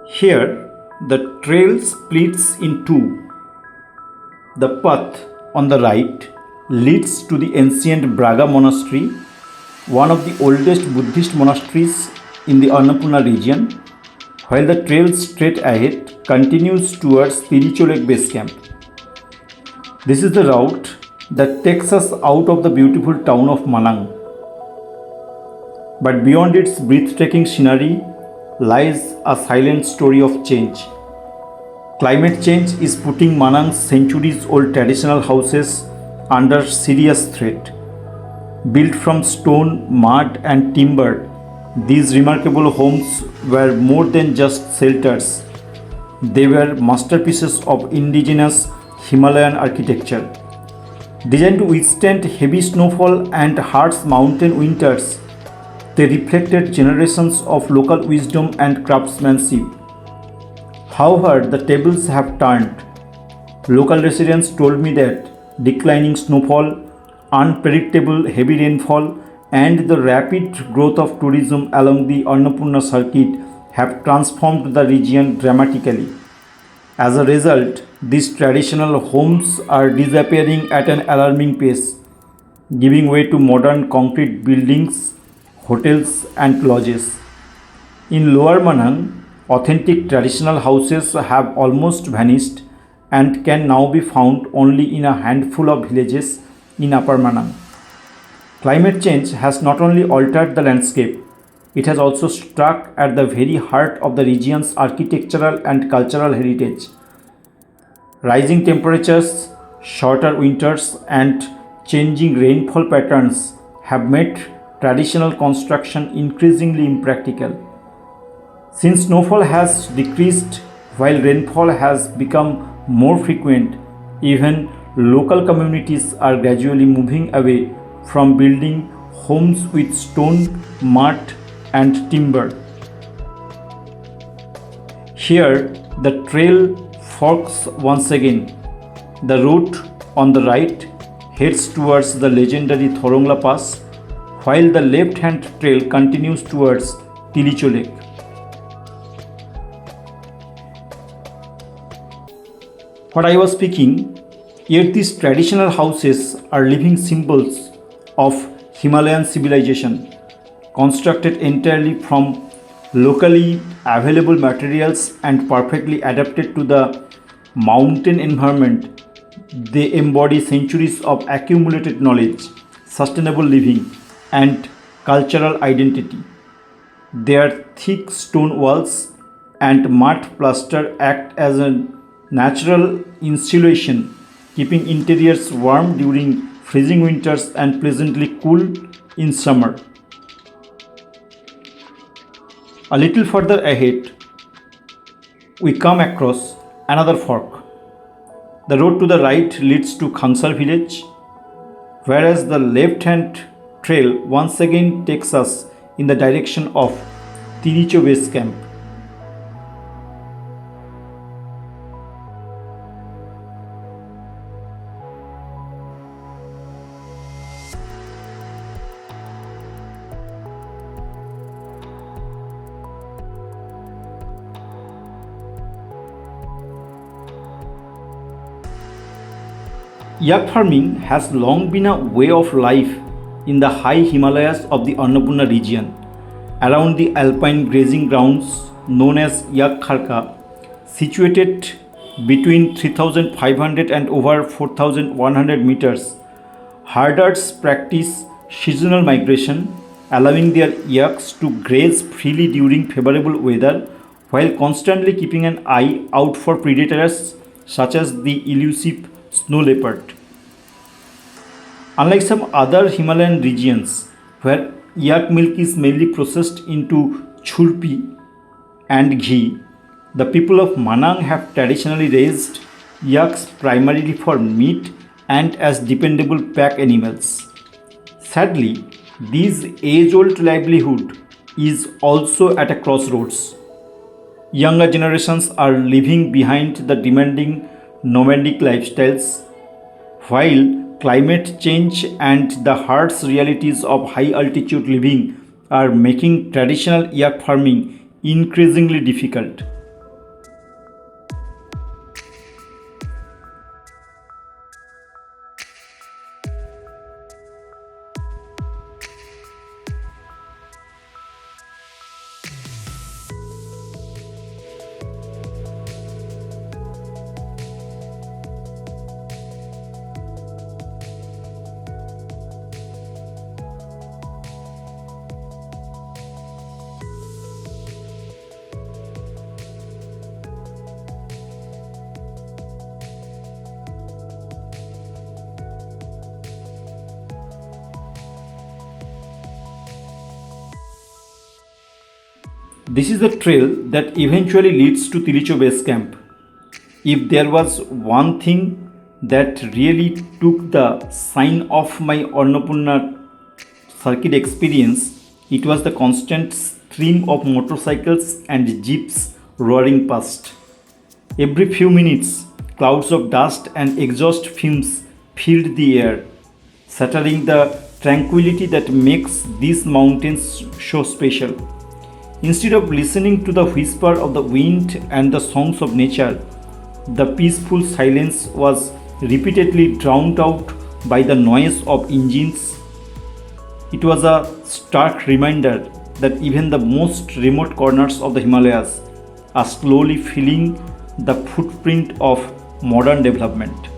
Here, the trail splits in two. The path on the right leads to the ancient Braga Monastery, one of the oldest Buddhist monasteries in the Annapurna region, while the trail straight ahead continues towards Tilicho Lake Base Camp. This is the route that takes us out of the beautiful town of Manang. But beyond its breathtaking scenery lies a silent story of change. Climate change is putting Manang's centuries-old traditional houses under serious threat. Built from stone, mud, and timber, these remarkable homes were more than just shelters. They were masterpieces of indigenous Himalayan architecture. Designed to withstand heavy snowfall and harsh mountain winters, they reflected generations of local wisdom and craftsmanship. However, the tables have turned. Local residents told me that declining snowfall, unpredictable heavy rainfall, and the rapid growth of tourism along the Annapurna Circuit have transformed the region dramatically. As a result, these traditional homes are disappearing at an alarming pace, giving way to modern concrete buildings, hotels, and lodges. In Lower Manang, authentic traditional houses have almost vanished and can now be found only in a handful of villages in Upper Manang. Climate change has not only altered the landscape, it has also struck at the very heart of the region's architectural and cultural heritage. Rising temperatures, shorter winters, and changing rainfall patterns have made traditional construction increasingly impractical. Since snowfall has decreased while rainfall has become more frequent, even local communities are gradually moving away from building homes with stone, mud, and timber. Here, the trail forks once again. The route on the right heads towards the legendary Thorong La Pass, while the left-hand trail continues towards Tilicho Lake. What I was speaking, yet these traditional houses are living symbols of Himalayan civilization, constructed entirely from locally available materials and perfectly adapted to the mountain environment. They embody centuries of accumulated knowledge, sustainable living, and cultural identity. Their thick stone walls and mud plaster act as a natural insulation, keeping interiors warm during freezing winters and pleasantly cool in summer. A little further ahead, we come across another fork. The road to the right leads to Khangsar Village, whereas the left-hand trail once again takes us in the direction of Tilicho Base Camp. Yak farming has long been a way of life in the high Himalayas of the Annapurna region. Around the alpine grazing grounds known as Yak Kharka, situated between 3,500 and over 4,100 meters, herders practice seasonal migration, allowing their yaks to graze freely during favorable weather while constantly keeping an eye out for predators such as the elusive snow leopard. Unlike some other Himalayan regions where yak milk is mainly processed into churpi and ghee, the people of Manang have traditionally raised yaks primarily for meat and as dependable pack animals. Sadly, this age-old livelihood is also at a crossroads. Younger generations are leaving behind the demanding nomadic lifestyles, while climate change and the harsh realities of high altitude living are making traditional yak farming increasingly difficult. This is the trail that eventually leads to Tilicho Base Camp. If there was one thing that really took the shine off my Annapurna circuit experience, it was the constant stream of motorcycles and jeeps roaring past. Every few minutes, clouds of dust and exhaust fumes filled the air, shattering the tranquility that makes these mountains so special. Instead of listening to the whisper of the wind and the songs of nature, the peaceful silence was repeatedly drowned out by the noise of engines. It was a stark reminder that even the most remote corners of the Himalayas are slowly feeling the footprint of modern development.